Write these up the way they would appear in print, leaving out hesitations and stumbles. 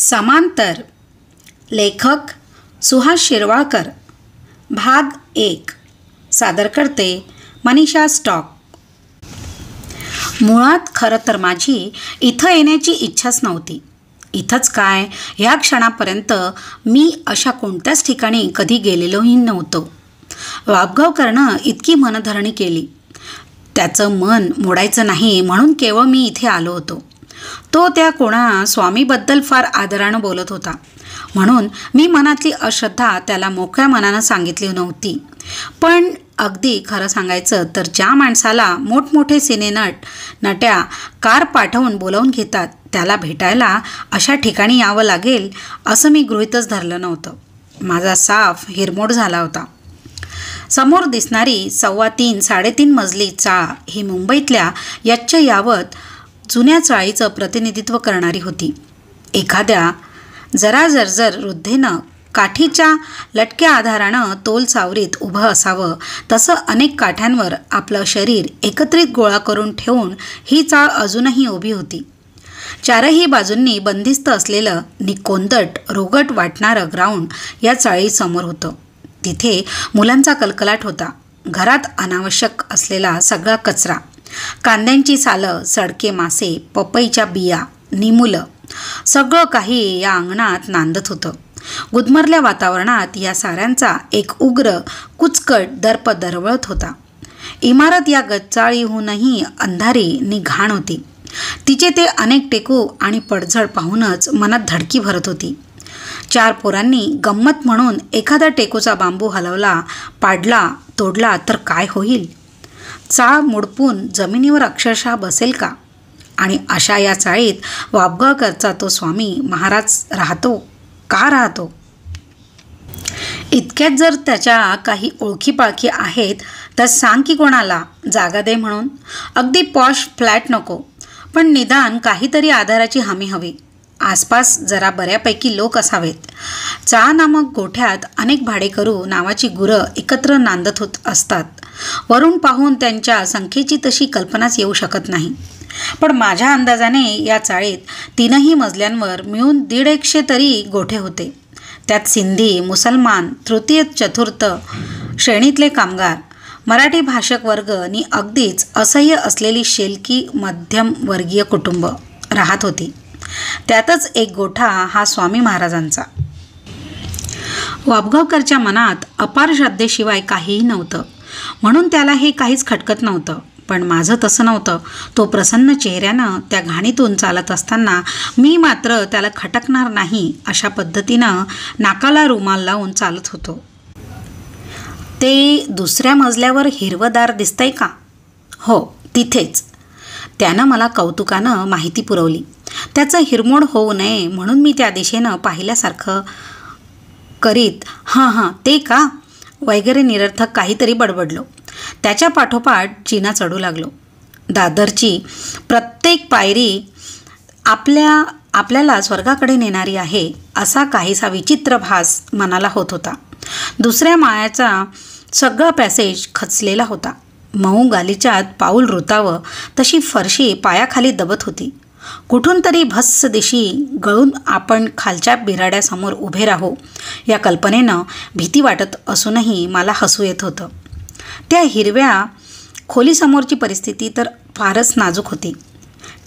समांतर. लेखक सुहास शिरवाळकर. भाग 1. सादर करते मनीषा स्टॉक. मुळात खरं तर माझी इथं येण्याची इच्छाच नव्हती. इथंच काय, ह्या क्षणापर्यंत मी अशा कोणत्याच ठिकाणी कधी गेलेलोही नव्हतो. वापगाव करणं इतकी मनधरणी केली. त्याचं मन मोडायचं नाही म्हणून केवळ मी इथे आलो होतो. तो त्या कोणा स्वामीबद्दल फार आदरानं बोलत होता म्हणून मी मनातली अश्रद्धा त्याला मोकळ्या मनानं सांगितली नव्हती. पण अगदी खरं सांगायचं तर ज्या माणसाला मोठमोठे नट्या कार पाठवून बोलावून घेतात त्याला भेटायला अशा ठिकाणी यावं लागेल असं मी गृहीतच धरलं नव्हतं. माझा साफ हिरमोड झाला होता. समोर दिसणारी 3.25-3.5 मजली चाळ ही मुंबईतल्या यच्च यावत जुन्या चाळीचं प्रतिनिधित्व करणारी होती. एखाद्या जरा जर्जर वृद्धेनं काठीच्या लटक्या आधारानं तोल सावरीत उभं असावं तसं अनेक काठ्यांवर आपलं शरीर एकत्रित गोळा करून ठेवून ही चाळ अजूनही उभी होती. चारही बाजूंनी बंदिस्त असलेलं निकोंदट रोगट वाटणारं ग्राउंड या चाळीसमोर होतं. तिथे मुलांचा कलकलाट होता. घरात अनावश्यक असलेला सगळा कचरा, कांद्यांची सालं, सडके मासे, पपईच्या बिया, निमुलं, सगळं काही या अंगणात नांदत होतं. गुदमरल्या वातावरणात या साऱ्यांचा एक उग्र कुचकट दर्प दरवळत होता. इमारत या गच्चाळीहूनही अंधारी नि घाण होती. तिचे ते अनेक टेकू आणि पडझड पाहूनच मनात धडकी भरत होती. 4 पोरांनी गंमत म्हणून एखादा टेकूचा बांबू हलवला, पाडला, तोडला तर काय होईल? चाळ मुडपून जमिनीवर अक्षरशः बसेल का? आणि अशा या चाळीत वापगावकरचा तो स्वामी महाराज राहतो का राहतो? इतक्यात जर त्याच्या काही ओळखीपाळखी आहेत तर सांग की कोणाला जागा दे म्हणून. अगदी पॉश फ्लॅट नको, पण निदान काहीतरी आधाराची हमी हवी. आसपास जरा बऱ्यापैकी लोक असावेत. चाळ नामक गोठ्यात अनेक भाडेकरू नावाची गुरं एकत्र नांदत होत असतात. वरून पाहून त्यांच्या संख्येची तशी कल्पनाच येऊ शकत नाही. पण माझ्या अंदाजाने या चाळीत 3ही मजल्यांवर मिळून 150 तरी गोठे होते. त्यात सिंधी, मुसलमान, तृतीय चतुर्थ श्रेणीतले कामगार, मराठी भाषक वर्ग आणि अगदीच असह्य असलेली शेलकी मध्यमवर्गीय कुटुंब राहत होती. त्यातच एक गोठा हा स्वामी महाराजांचा. वापगावकरच्या मनात अपार श्रद्धेशिवाय काहीही नव्हतं म्हणून त्याला हे काहीच खटकत नव्हतं. पण माझं तसं नव्हतं. तो प्रसन्न चेहऱ्यानं त्या घाणीतून चालत असताना मी मात्र त्याला खटकणार नाही अशा पद्धतीनं नाकाला रुमाल लावून चालत होतो. ते दुसऱ्या मजल्यावर हिरवं दार दिसतंय का? हो, तिथेच. त्यानं मला कौतुकानं माहिती पुरवली. त्याचं हिरमोड होऊ नये म्हणून मी त्या दिशेनं पाहिल्यासारखं करीत हां ते का वगैरे निरर्थक काहीतरी बडबडलो. त्याच्या पाठोपाठ जिना चढू लागलो. दादरची प्रत्येक पायरी आपल्याला स्वर्गाकडे नेणारी आहे असा काहीसा विचित्र भास मनाला होत होता. दुसऱ्या माळ्याचा सगळा पॅसेज खचलेला होता. मऊ गालिच्यात पाऊल रुतावं तशी फरशी पायाखाली दबत होती. कुठून तरी भस्स दिशी गळून आपण खालच्या बिराड्यासमोर उभे राहू या कल्पनेनं भीती वाटत असूनही मला हसू येत होतं. त्या हिरव्या खोलीसमोरची परिस्थिती तर फारच नाजूक होती.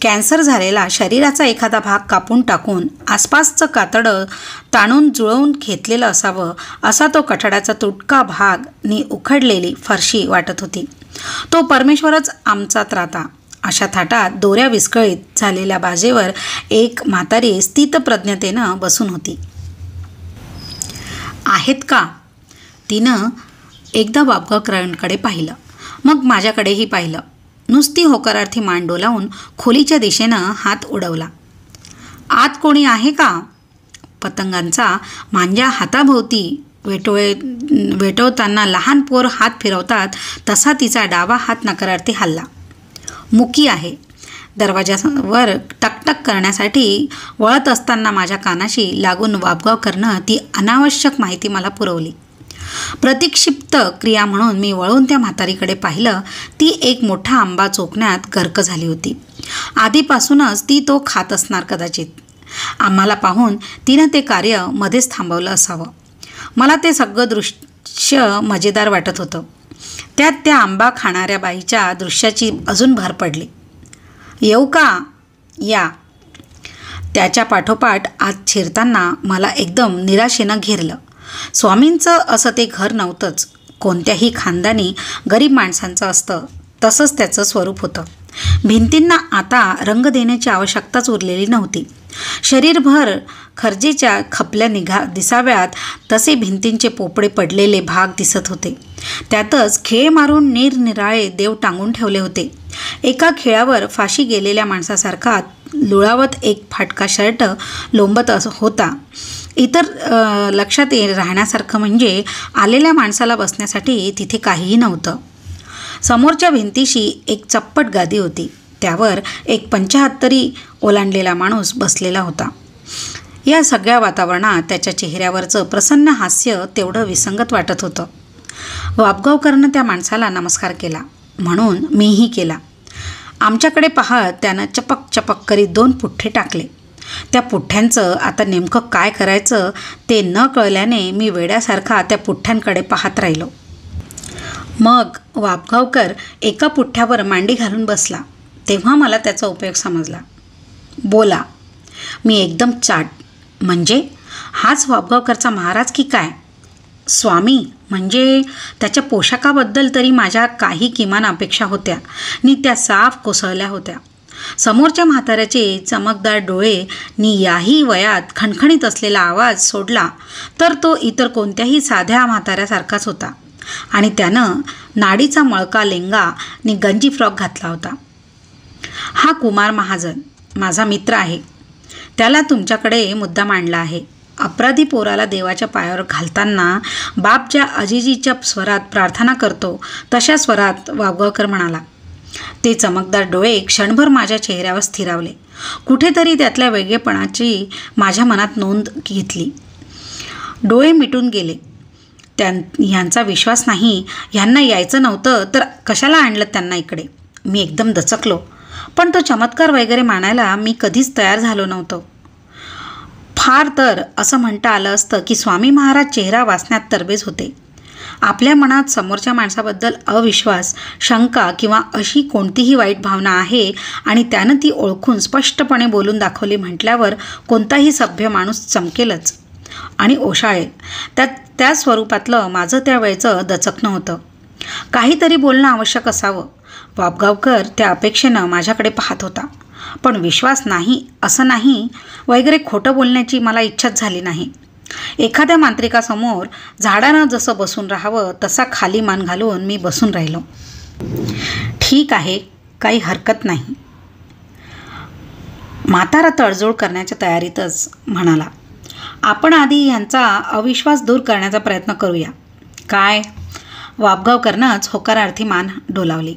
कॅन्सर झालेला शरीराचा एखादा भाग कापून टाकून आसपासचं कातडं ताणून जुळवून घेतलेलं असावं असा तो कठड्याचा तुटका भाग नि उखडलेली फरशी वाटत होती. तो परमेश्वरच आमचा त्राता. अशा थाटात दोऱ्या विस्कळीत झालेल्या बाजेवर एक म्हातारी स्थितप्रज्ञतेनं बसून होती. आहेत का? तिनं एकदा वापगावकरांकडे पाहिलं, मग माझ्याकडेही पाहिलं. नुसती होकारार्थी मान डोलावून खोलीच्या दिशेनं हात उडवला. आत कोणी आहे का? पतंगांचा मांजा हाताभोवती वेटवताना लहान पोर हात फिरवतात तसा तिचा डावा हात नकारार्थी हल्ला. मुकी आहे. दरवाजावर टकटक करण्यासाठी वळत असताना माझ्या कानाशी लागून वापगावकरनं ती अनावश्यक माहिती मला पुरवली. प्रतिक्षिप्त क्रिया म्हणून मी वळून त्या म्हातारीकडे पाहिलं. ती एक मोठा आंबा चोखण्यात गर्क झाली होती. आधीपासूनच ती तो खात असणार कदाचित. आम्हाला पाहून तिनं ते कार्य मध्येच थांबवलं असावं. मला ते सगळं दृश्य मजेदार वाटत होतं. त्यात त्या आंबा खाणाऱ्या बाईच्या दृश्याची अजून भर पडली. येऊ का? या. त्याच्या पाठोपाठ आत शिरताना मला एकदम निराशेनं घेरलं. स्वामींचं असं ते घर नव्हतंच. कोणत्याही खानदानी गरीब माणसांचं असतं तसंच त्याचं स्वरूप होतं. भिंतींना आता रंग देण्याची आवश्यकताच उरलेली नव्हती. शरीरभर खर्जेच्या खपल्या दिसाव्यात तसे भिंतींचे पोपडे पडलेले भाग दिसत होते. त्यातच खिळे मारून निरनिराळे देव टांगून ठेवले होते. एका खिळ्यावर फाशी गेलेल्या माणसासारखा लुळावत एक फाटका शर्ट लोंबत होता. इतर लक्षात राहण्यासारखं म्हणजे आलेल्या माणसाला बसण्यासाठी तिथे काहीही नव्हतं. समोरच्या भिंतीशी एक चप्पट गादी होती. त्यावर एक 75 ओलांडलेला माणूस बसलेला होता. या सगळ्या वातावरणात त्याच्या चेहऱ्यावरचं प्रसन्न हास्य तेवढं विसंगत वाटत होतं. वाबगावकरनं त्या माणसाला नमस्कार केला, म्हणून मीही केला. आमच्याकडे पाहत त्यानं चपक चपक करीत 2 पुठ्ठे टाकले. त्या पुठ्ठ्यांचं आता नेमकं काय करायचं ते न कळल्याने मी वेड्यासारखा त्या पुठ्ठ्यांकडे पाहत राहिलो. मग वाबगावकर एका पुठ्ठ्यावर मांडी घालून बसला. तेव्हा मला त्याचा उपयोग समजला. बोला. मी एकदम चाट. म्हणजे हाच वाबगावकरचा महाराज की काय? स्वामी म्हणजे त्याच्या पोशाखाबद्दल तरी माझ्या काही किमान अपेक्षा होत्या नि त्या साफ कोसळल्या होत्या. समोरच्या म्हाताऱ्याचे चमकदार डोळे नि याही वयात खणखणीत असलेला आवाज सोडला तर तो इतर कोणत्याही साध्या म्हाताऱ्यासारखाच होता. आणि त्यानं नाडीचा मळका लेंगा नि गंजी फ्रॉक घातला होता. हा कुमार महाजन माझा मित्र आहे. त्याला तुमच्याकडे मुद्दा मांडला आहे. अपराधी पोराला देवाच्या पायावर घालताना बाप ज्या अजिजीच्या स्वरात प्रार्थना करतो तशा स्वरात वाबगावकर म्हणाला. ते चमकदार डोळे क्षणभर माझ्या चेहऱ्यावर स्थिरावले. कुठेतरी त्यातल्या वेगळेपणाची माझ्या मनात नोंद घेतली. डोळे मिटून गेले. ह्यांचा विश्वास नाही. ह्यांना यायचं नव्हतं तर कशाला आणलं त्यांना इकडे? मी एकदम दचकलो. पण तो चमत्कार वगैरे मानायला मी कधीच तयार झालो नव्हतो. फार तर असं म्हणता आलं असतं की स्वामी महाराज चेहरा वाचण्यात तरबेज होते. आपल्या मनात समोरच्या माणसाबद्दल अविश्वास, शंका किंवा अशी कोणतीही वाईट भावना आहे आणि त्यानं ती ओळखून स्पष्टपणे बोलून दाखवली म्हटल्यावर कोणताही सभ्य माणूस चमकेलच आणि ओशाळेल. त्या स्वरूपातलं माझं त्यावेळचं दचकणं होतं. काहीतरी बोलणं आवश्यक असावं. वाबगावकर त्या अपेक्षेनं माझ्याकडे पाहत होता. पण विश्वास नाही, असं नाही वगैरे खोटं बोलण्याची मला इच्छाच झाली नाही. एखाद्या मांत्रिकासमोर झाडानं जसं बसून राहावं तसा खाली मान घालून मी बसून राहिलो. ठीक आहे, काही हरकत नाही. म्हातारा तडजोड करण्याच्या तयारीतच म्हणाला. आपण आधी यांचा अविश्वास दूर करण्याचा प्रयत्न करूया. काय? वाबगावकरनंच होकारार्थी मान डोलावली.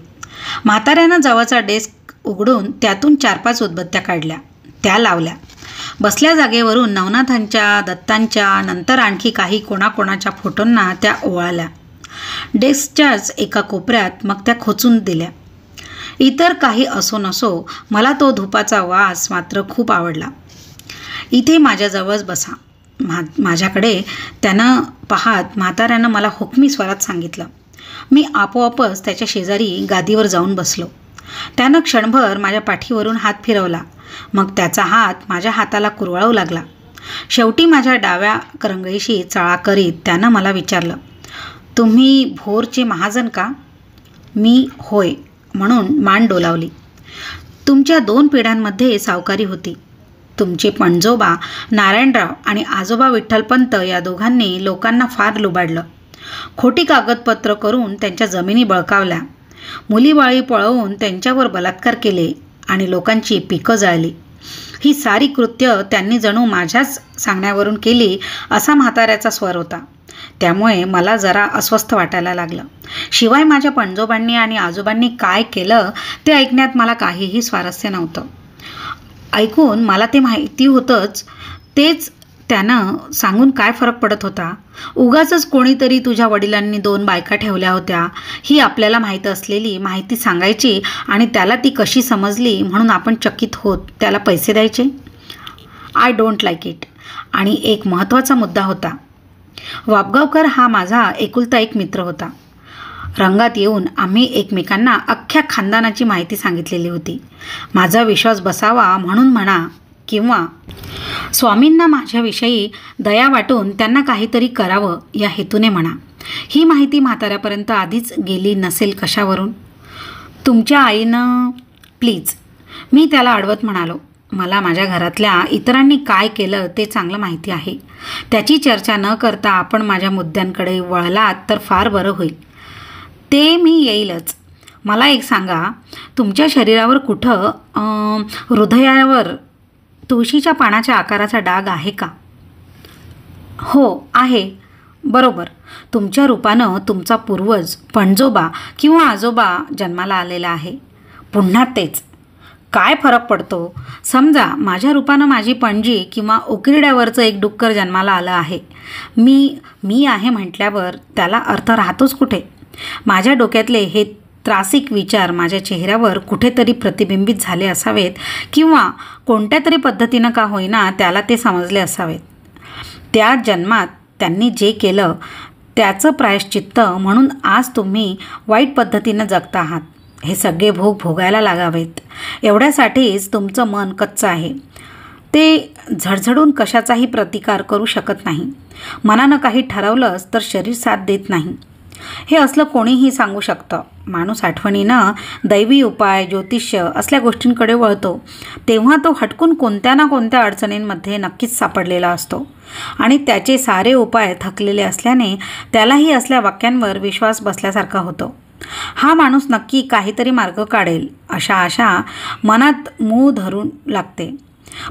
म्हाताऱ्यानं जवळचा डेस्क उघडून त्यातून 4-5 उदबत्त्या काढल्या. त्या लावल्या. बसल्या जागेवरून नवनाथांच्या, दत्तांच्या, नंतर आणखी काही कोणाकोणाच्या फोटोंना त्या ओवाळल्या. डेस्कच्याच एका कोपऱ्यात मग त्या खोचून दिल्या. इतर काही असो नसो मला तो धुपाचा वास मात्र खूप आवडला. इथे माझ्याजवळच बसा. माझ्याकडे त्यानं पाहत म्हाताऱ्यानं मला हुकमी स्वरात सांगितलं. मी आपोआपच त्याच्या शेजारी गादीवर जाऊन बसलो. त्यानं क्षणभर माझ्या पाठीवरून हात फिरवला. मग त्याचा हात माझ्या हाताला कुरवाळू लागला. शेवटी माझ्या डाव्या करंगळीशी चाळा करीत त्यानं मला विचारलं, तुम्ही भोरचे महाजन का? मी होय म्हणून मान डोलावली. तुमच्या 2 पिढ्यांमध्ये सावकारी होती. तुमचे पणजोबा नारायणराव आणि आजोबा विठ्ठलपंत या दोघांनी लोकांना फार लुबाडलं. खोटी कागदपत्र करून त्यांच्या जमिनी बळकावल्या. मुलीबाळी पळवून त्यांच्यावर बलात्कार केले आणि लोकांची पिकं जाळली. ही सारी कृत्य त्यांनी जणू माझ्याच सांगण्यावरून केली असा म्हाताऱ्याचा स्वर होता. त्यामुळे मला जरा अस्वस्थ वाटायला लागलं. शिवाय माझ्या पणजोबांनी आणि आजोबांनी काय केलं ते ऐकण्यात मला काहीही स्वारस्य नव्हतं. ऐकून मला ते माहिती होतंच, तेच त्यानं सांगून काय फरक पडत होता? उगाचच कोणीतरी तुझ्या वडिलांनी 2 बायका ठेवल्या होत्या ही आपल्याला माहीत असलेली माहिती सांगायची आणि त्याला ती कशी समजली म्हणून आपण चकित होत त्याला पैसे द्यायचे. I don't like it. आणि एक महत्त्वाचा मुद्दा होता. वाबगावकर हा माझा एकुलता एक मित्र होता. रंगात येऊन आम्ही एकमेकांना अख्ख्या खानदानाची माहिती सांगितलेली होती. माझा विश्वास बसावा म्हणून म्हणा किंवा स्वामींना माझ्याविषयी दया वाटून त्यांना काहीतरी करावं या हेतूने म्हणा, ही माहिती म्हाताऱ्यापर्यंत आधीच गेली नसेल कशावरून. तुमच्या आईनं प्लीज, मी त्याला अडवत म्हणालो. मला माझ्या घरातल्या इतरांनी काय केलं ते चांगलं माहिती आहे. त्याची चर्चा न करता आपण माझ्या मुद्द्यांकडे वळलात तर फार बरं होईल. ते मी येईलच. मला एक सांगा, तुमच्या शरीरावर कुठं हृदयावर तुळशीच्या पानाच्या आकाराचा डाग आहे का? हो आहे. बरोबर. तुमच्या रूपानं तुमचा पूर्वज पणजोबा किंवा आजोबा जन्माला आलेला आहे. पुन्हा तेच. काय फरक पडतो? समजा माझ्या रूपानं माझी पणजी किंवा उकिरड्यावरचं एक डुक्कर जन्माला आलं आहे. मी आहे म्हटल्यावर त्याला अर्थ राहतोच कुठे? माझ्या डोक्यातले हे त्रासिक विचार माझ्या चेहऱ्यावर कुठेतरी प्रतिबिंबित झाले असावेत किंवा कोणत्या तरी पद्धतीनं का होईना त्याला ते समजले असावेत. त्या जन्मात त्यांनी जे केलं त्याचं प्रायश्चित्त म्हणून आज तुम्ही वाईट पद्धतीनं जगता आहात. हे सगळे भोग भोगायला लागावेत एवढ्यासाठीच तुमचं मन कच्चं आहे. ते झडझडून कशाचाही प्रतिकार करू शकत नाही. मनानं काही ठरवलंच तर शरीर साथ देत नाही. हे असलं कोणीही सांगू शकतं. माणूस आठवणीनं दैवी उपाय, ज्योतिष्य असल्या गोष्टींकडे वळतो तेव्हा तो हटकून कोणत्या ना कोणत्या अडचणींमध्ये नक्कीच सापडलेला असतो आणि त्याचे सारे उपाय थकलेले असल्याने त्यालाही असल्या वाक्यांवर विश्वास बसल्यासारखा होतो. हा माणूस नक्की काहीतरी मार्ग काढेल अशा आशा मनात मूळ धरून लागते.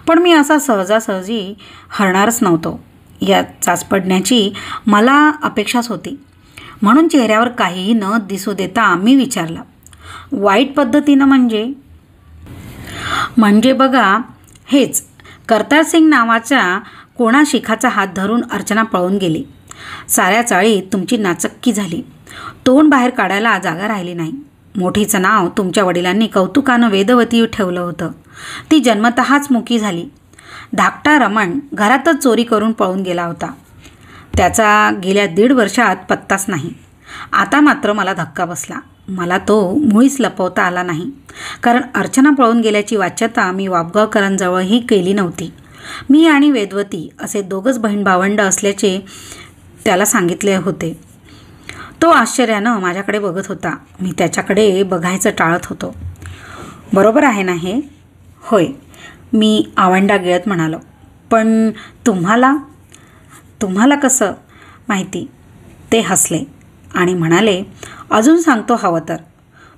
पण मी असा सहजासहजी हरणारच नव्हतो. या चाचपडण्याची मला अपेक्षाच होती. म्हणून चेहऱ्यावर काहीही न दिसू देता मी विचारला, वाईट पद्धतीनं म्हणजे बघा हेच. करतारसिंग नावाच्या कोणा शिखाचा हात धरून अर्चना पळून गेली. साऱ्या चाळीत तुमची नाचक्की झाली. तोंड बाहेर काढायला जागा राहिली नाही. मोठीचं नाव तुमच्या वडिलांनी कौतुकानं वेदवती ठेवलं होतं. ती जन्मतःच मुकी झाली. धाकटा रमण घरातच चोरी करून पळून गेला होता. त्याचा गेल्या 1.5 वर्षात पत्ताच नाही. आता मात्र मला धक्का बसला. मला तो मुळीच लपवता आला नाही, कारण अर्चना पळून गेल्याची वाच्यता मी वाबगावकरांजवळही केली नव्हती. मी आणि वेदवती असे 2च बहीण भावंड असल्याचे त्याला सांगितले होते. तो आश्चर्यानं माझ्याकडे बघत होता. मी त्याच्याकडे बघायचं टाळत होतो. बरोबर आहे ना हे? होय, मी आवंडा गिळत म्हणालो. पण तुम्हाला कसं माहिती? ते हसले आणि म्हणाले, अजून सांगतो हवं तर.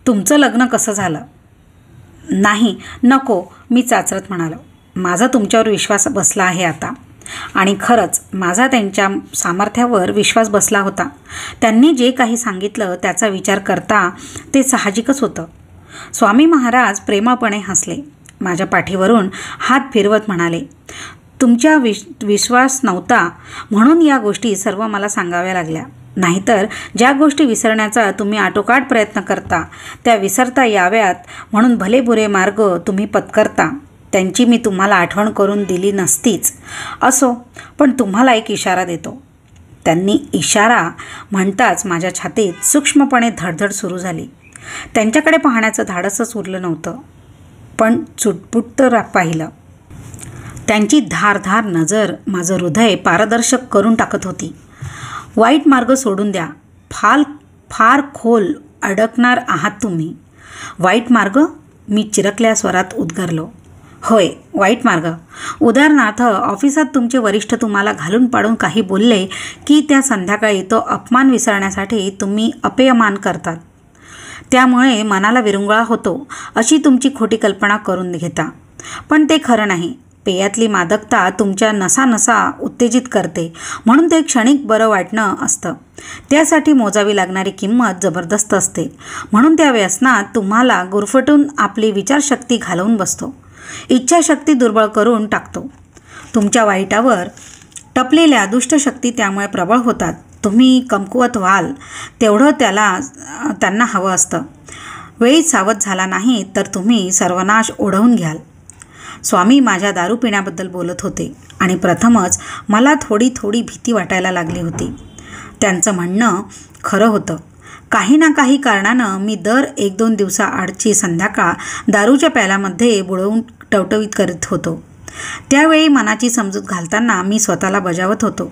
तुमचं लग्न कसं झालं? नाही, नको, मी चाचरत म्हणालो. माझा तुमच्यावर विश्वास बसला आहे आता. आणि खरंच माझा त्यांच्या सामर्थ्यावर विश्वास बसला होता. त्यांनी जे काही सांगितलं त्याचा विचार करता ते साहजिकच होतं. स्वामी महाराज प्रेमळपणे हसले. माझ्या पाठीवरून हात फिरवत म्हणाले, तुमच्या विश्वास नव्हता म्हणून या गोष्टी सर्व मला सांगाव्या लागल्या. नाहीतर ज्या गोष्टी विसरण्याचा तुम्ही आटोकाट प्रयत्न करता त्या विसरता याव्यात म्हणून भलेबुरे मार्ग तुम्ही पत्करता त्यांची मी तुम्हाला आठवण करून दिली नसतीच. असो, पण तुम्हाला एक इशारा देतो. त्यांनी इशारा म्हणताच माझ्या छातीत सूक्ष्मपणे धडधड सुरू झाली. त्यांच्याकडे पाहण्याचं धाडसच उरलं नव्हतं, पण चुटपुट पाहिलं. त्यांची धारधार नजर माझं हृदय पारदर्शक करून टाकत होती. वाईट मार्ग सोडून द्या. फार खोल अडकणार आहात तुम्ही. वाईट मार्ग? मी चिरकल्या स्वरात उद्गारलो. होय, वाईट मार्ग. उदाहरणार्थ, ऑफिसात तुमचे वरिष्ठ तुम्हाला घालून पाडून काही बोलले की त्या संध्याकाळी तो अपमान विसरण्यासाठी तुम्ही अपेयमान करतात. त्यामुळे मनाला विरंगुळा होतो अशी तुमची खोटी कल्पना करून घेता. पण ते खरं नाही. पेयातली मादकता तुमच्या नसा उत्तेजित करते म्हणून ते क्षणिक बरं वाटणं असतं. त्यासाठी मोजावी लागणारी किंमत जबरदस्त असते. म्हणून त्या व्यसनात तुम्हाला गुरफटून आपली विचारशक्ती घालवून बसतो. इच्छाशक्ती दुर्बळ करून टाकतो. तुमच्या वाईटावर टपलेल्या दुष्टशक्ती त्यामुळे प्रबळ होतात. तुम्ही कमकुवत व्हाल तेवढं त्यांना हवं असतं. वेळीच सावध झाला नाही तर तुम्ही सर्वनाश ओढवून घ्याल. स्वामी माझ्या दारू पिण्याबद्दल बोलत होते आणि प्रथमच मला थोडी थोडी भीती वाटायला लागली होती. त्यांचं म्हणणं खरं होतं. काही ना काही कारणानं मी दर 1-2 दिवसाआडची संध्याकाळ दारूच्या प्याल्यामध्ये बुडवून टवटवीत करीत होतो. त्यावेळी मनाची समजूत घालताना मी स्वतःला बजावत होतो,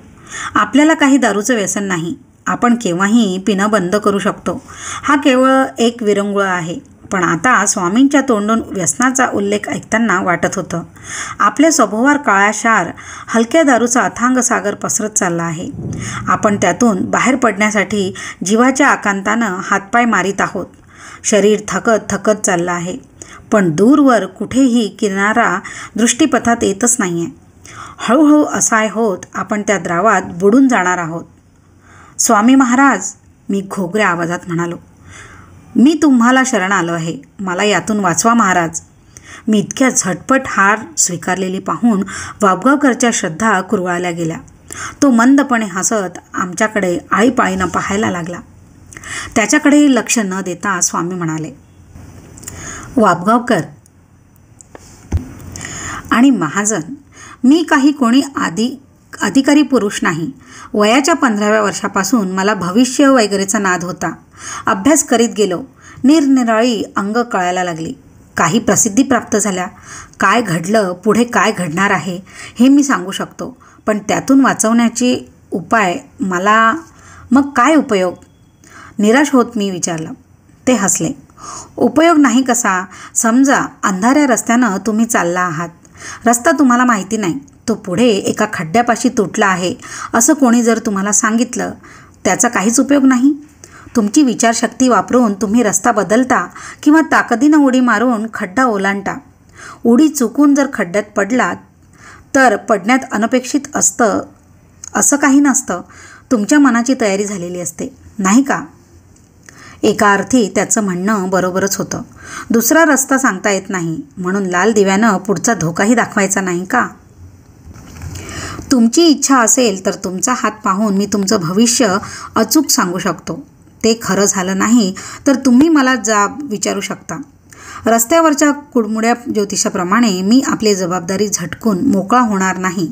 आपल्याला काही दारूचं व्यसन नाही. आपण केव्हाही पिणं बंद करू शकतो. हा केवळ एक विरंगुळ आहे. पण आता स्वामींच्या तोंडून व्यसनाचा उल्लेख ऐकताना वाटत होतं, आपल्या स्वभावावर काळा शार हलक्या दारूचा अथांग सागर पसरत चालला आहे. आपण त्यातून बाहेर पडण्यासाठी जीवाच्या आकांतानं हातपाय मारीत आहोत. शरीर थकत थकत चाललं आहे, पण दूरवर कुठेही किनारा दृष्टीपथात येतच नाही आहे. हळूहळू असहाय होत आपण त्या द्रावात बुडून जाणार आहोत. स्वामी महाराज, मी घोगऱ्या आवाजात म्हणालो, मी तुम्हाला शरण आलो आहे. मला यातून वाचवा महाराज. मी इतक्या झटपट हार स्वीकारलेली पाहून वाबगावकरच्या श्रद्धा कुरवाळल्या गेल्या. तो मंदपणे हसत आमच्याकडे आळीपाळीनं पाहायला लागला. त्याच्याकडे लक्ष न देता स्वामी म्हणाले, वाबगावकर आणि महाजन, मी काही कोणी अधिकारी पुरुष नाही. वयाच्या 15व्या वर्षापासून मला भविष्य वगैरेचा नाद होता. अभ्यास करीत गेलो. निरनिराळी अंग कळायला लागली. काही प्रसिद्धी प्राप्त झाल्या. काय घडलं, पुढे काय घडणार आहे हे मी सांगू शकतो, पण त्यातून वाचवण्याचे उपाय मला. मग काय उपयोग? निराश होत मी विचारलं. ते हसले. उपयोग नाही कसा? समजा अंधाऱ्या रस्त्यानं तुम्ही चालला आहात. रस्ता तुम्हाला माहिती नाही. तो पुढे एका खड्ड्यापाशी तुटला आहे असं कोणी जर तुम्हाला सांगितलं, त्याचा काहीच उपयोग नाही. तुमची विचारशक्ती वापरून तुम्ही रस्ता बदलता किंवा ताकदीनं उडी मारून खड्डा ओलांडता. उडी चुकून जर खड्ड्यात पडलात तर पडण्यात अनपेक्षित असतं असं काही नसतं. तुमच्या मनाची तयारी झालेली असते, नाही का? एका अर्थी त्याचं म्हणणं बरोबरच होतं. दुसरा रस्ता सांगता येत नाही म्हणून लाल दिव्यानं पुढचा धोकाही दाखवायचा नाही का? तुमची इच्छा असेल तर तुमचा हात पाहून मी तुमचं भविष्य अचूक सांगू शकतो. ते खरं झालं नाही तर तुम्ही मला जाब विचारू शकता. रस्त्यावरच्या कुडमुड्या ज्योतिषाप्रमाणे मी आपली जबाबदारी झटकून मोकळा होणार नाही,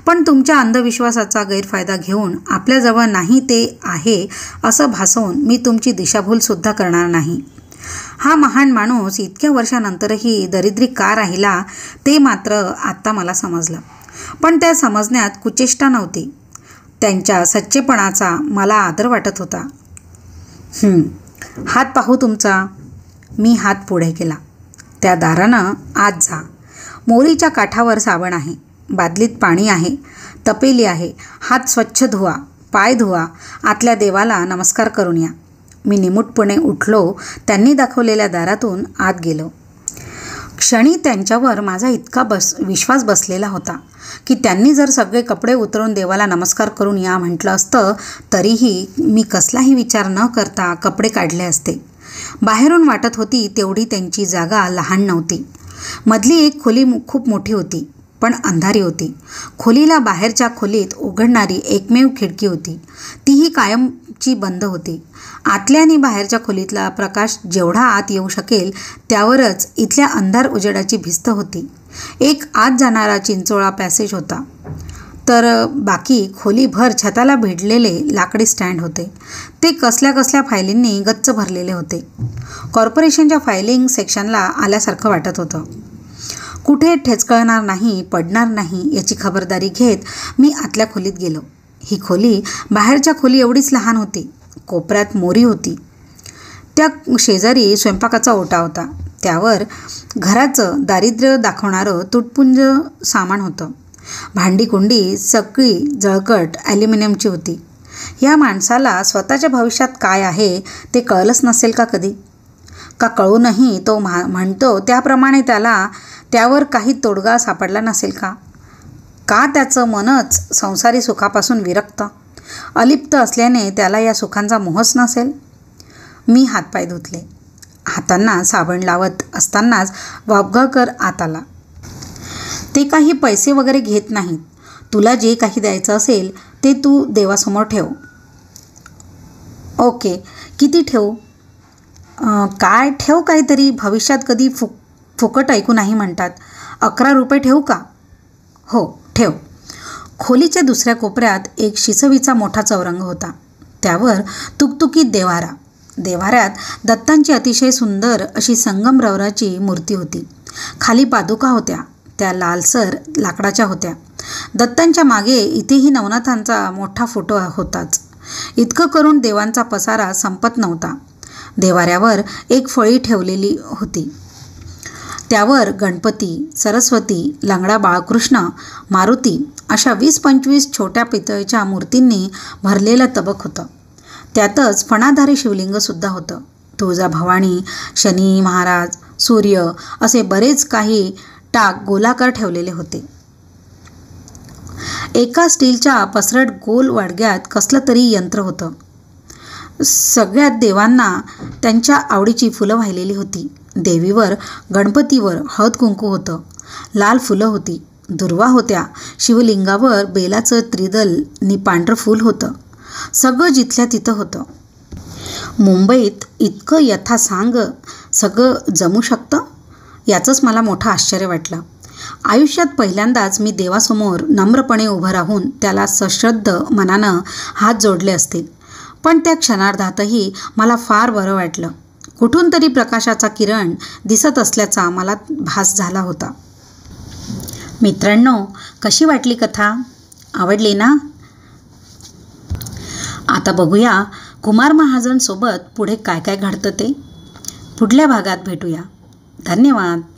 पण तुमच्या अंधविश्वासाचा गैरफायदा घेऊन आपल्याजवळ नाही ते आहे असं भासवून मी तुमची दिशाभूलसुद्धा करणार नाही. हा महान माणूस इतक्या वर्षानंतरही दरिद्री का राहिला ते मात्र आत्ता मला समजलं. पण त्या समजण्यात कुचेष्टा नव्हती. त्यांच्या सच्चेपणाचा मला आदर वाटत होता. हात पाहू तुमचा. मी हात पुढे केला. त्या दारानं आत जा. मोरीच्या काठावर साबण आहे, बादलीत पाणी आहे, तपेली आहे. हात स्वच्छ धुवा, पाय धुवा, आतल्या देवाला नमस्कार करून या. मी निमूटपणे उठलो. त्यांनी दाखवलेल्या दारातून आत गेलो. क्षणी त्यांच्यावर माझा इतका विश्वास बसलेला होता की त्यांनी जर सगळे कपडे उतरवून देवाला नमस्कार करून या म्हटलं असतं तरीही मी कसलाही विचार न करता कपडे काढले असते. बाहेरून वाटत होती तेवढी त्यांची जागा लहान नव्हती. मधली एक खोली खूप मोठी होती, पण अंधारी होती. खोलीला बाहेरच्या खोलीत उघडणारी एकमेव खिडकी होती. तीही कायमची बंद होती. आतल्या आणि बाहेरच्या खोलीतला प्रकाश जेवढा आत येऊ शकेल त्यावरच इथल्या अंधार उजेडाची भिस्त होती. एक आत जाणारा चिंचोळा पॅसेज होता, तर बाकी खोलीभर छताला भिडलेले लाकडी स्टँड होते. ते कसल्या कसल्या फायलींनी गच्च भरलेले होते. कॉर्पोरेशनच्या फायलिंग सेक्शनला आल्यासारखं वाटत होतं. कुठे ठेचकळणार नाही, पडणार नाही याची खबरदारी घेत मी आतल्या खोलीत गेलो. ही खोली बाहेरच्या खोली एवढीच लहान होती. कोपऱ्यात मोरी होती. त्या शेजारी स्वयंपाकाचा ओटा होता. त्यावर घराचं दारिद्र्य दाखवणारं तुटपुंज सामान होतं. भांडीकुंडी सगळी जळकट ॲल्युमिनियमची होती. या माणसाला स्वतःच्या भविष्यात काय आहे ते कळलंच नसेल का कधी? का कळूनही तो म्हणतो त्याप्रमाणे त्यावर काही तोडगा सापडला नसेल का? का त्याचं मनच संसारी सुखापासून विरक्त अलिप्त असल्याने त्याला या सुखांचा मोहच नसेल? मी हातपाय धुतले. हातांना साबण लावत असतानाच वाबगावकर आत आला. ते काही पैसे वगैरे घेत नाहीत. तुला जे काही द्यायचं असेल ते तू देवासमोर ठेव. ओके, किती ठेवू? काय ठेव काहीतरी. भविष्यात कधी फुकट ऐकू नाही म्हणतात. 11 रुपये ठेवू का? हो ठेव. खोलीच्या दुसऱ्या कोपऱ्यात एक शिसवीचा मोठा चौरंग होता. त्यावर तुकतुकीत देव्हारा. देव्हाऱ्यात दत्तांची अतिशय सुंदर अशी संगमरवराची मूर्ती होती. खाली पादुका होत्या. त्या लालसर लाकडाच्या होत्या. दत्तांच्या मागे इथेही नवनाथांचा मोठा फोटो होताच. इतकं करून देवांचा पसारा संपत नव्हता. देव्हाऱ्यावर एक फळी ठेवलेली होती. त्यावर गणपती, सरस्वती, लंगडा बाळकृष्ण, मारुती अशा 20-25 छोट्या पितळेच्या मूर्तींनी भरलेलं तबक होतं. त्यातच फणाधारी शिवलिंगसुद्धा होतं. तुळजाभवानी, शनी महाराज, सूर्य असे बरेच काही टाक गोलाकार ठेवलेले होते. एका स्टीलच्या पसरट गोल वाडग्यात कसलं तरी यंत्र होतं. सगळ्यात देवांना त्यांच्या आवडीची फुलं वाहिलेली होती. देवीवर, गणपतीवर हळद कुंकू होतं. लाल फुलं होती. दुर्वा होत्या. शिवलिंगावर बेलाचं त्रिदल नि पांढरं फूल होतं. सगळं जिथल्या तिथं होतं. मुंबईत इतकं यथासांग सगळं जमू शकतं याचंच मला मोठं आश्चर्य वाटलं. आयुष्यात पहिल्यांदाच मी देवासमोर नम्रपणे उभं राहून त्याला सश्रद्ध मनानं हात जोडले असतील. पण त्या क्षणार्धातही मला फार बरं वाटलं. कुठून तरी प्रकाशाचा किरण दिसत असल्याचा मला भास झाला होता. मित्रांनो, कशी वाटली कथा? आवडली ना? आता बघूया कुमार महाजनसोबत पुढे काय काय घडतं ते. पुढल्या भागात भेटूया. धन्यवाद.